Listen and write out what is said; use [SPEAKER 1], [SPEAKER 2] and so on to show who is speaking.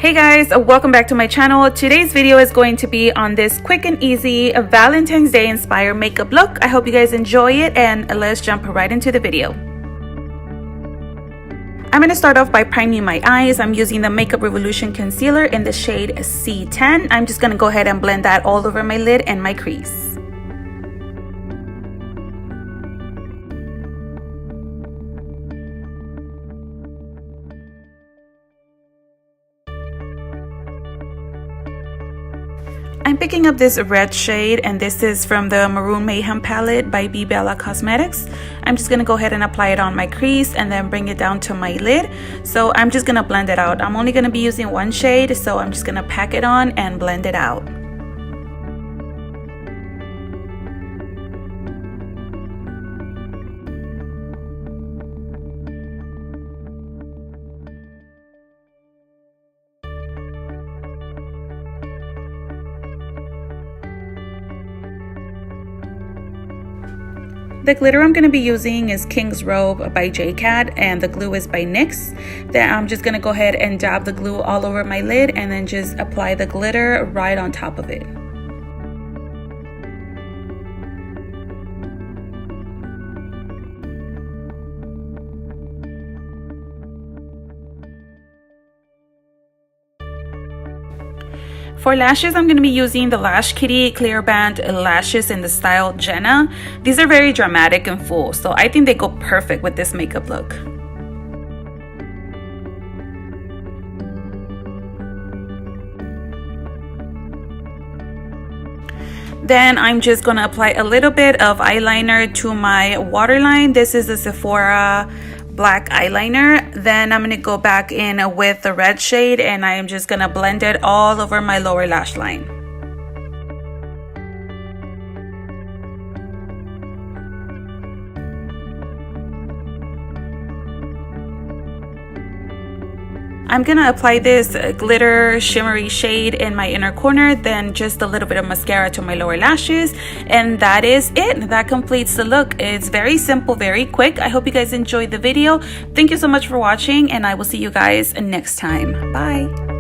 [SPEAKER 1] Hey guys, welcome back to my channel. Today's video is going to be on this quick and easy Valentine's Day inspired makeup look. I hope you guys enjoy it, and let's jump right into the video. I'm going to start off by priming my eyes. I'm using the Makeup Revolution concealer in the shade C10. I'm just going to go ahead and blend that all over my lid and my crease. I'm picking up this red shade, and this is from the Maroon Mayhem palette by B Bella Cosmetics. I'm just going to go ahead and apply it on my crease and then bring it down to my lid. So I'm just going to blend it out. I'm only going to be using one shade, so I'm just going to pack it on and blend it out. The glitter I'm going to be using is King's Robe by JCat, and the glue is by NYX. Then I'm just going to go ahead and dab the glue all over my lid and then just apply the glitter right on top of it. For lashes, I'm going to be using the Lash Kitty Clear Band lashes in the style Jenna. These are very dramatic and full, so I think they go perfect with this makeup look. Then I'm just going to apply a little bit of eyeliner to my waterline. This is the Sephora black eyeliner. Then I'm going to go back in with the red shade, and I am just going to blend it all over my lower lash line. I'm going to apply this glitter shimmery shade in my inner corner, then just a little bit of mascara to my lower lashes, and that is it. That completes the look. It's very simple, very quick. I hope you guys enjoyed the video. Thank you so much for watching, and I will see you guys next time. Bye.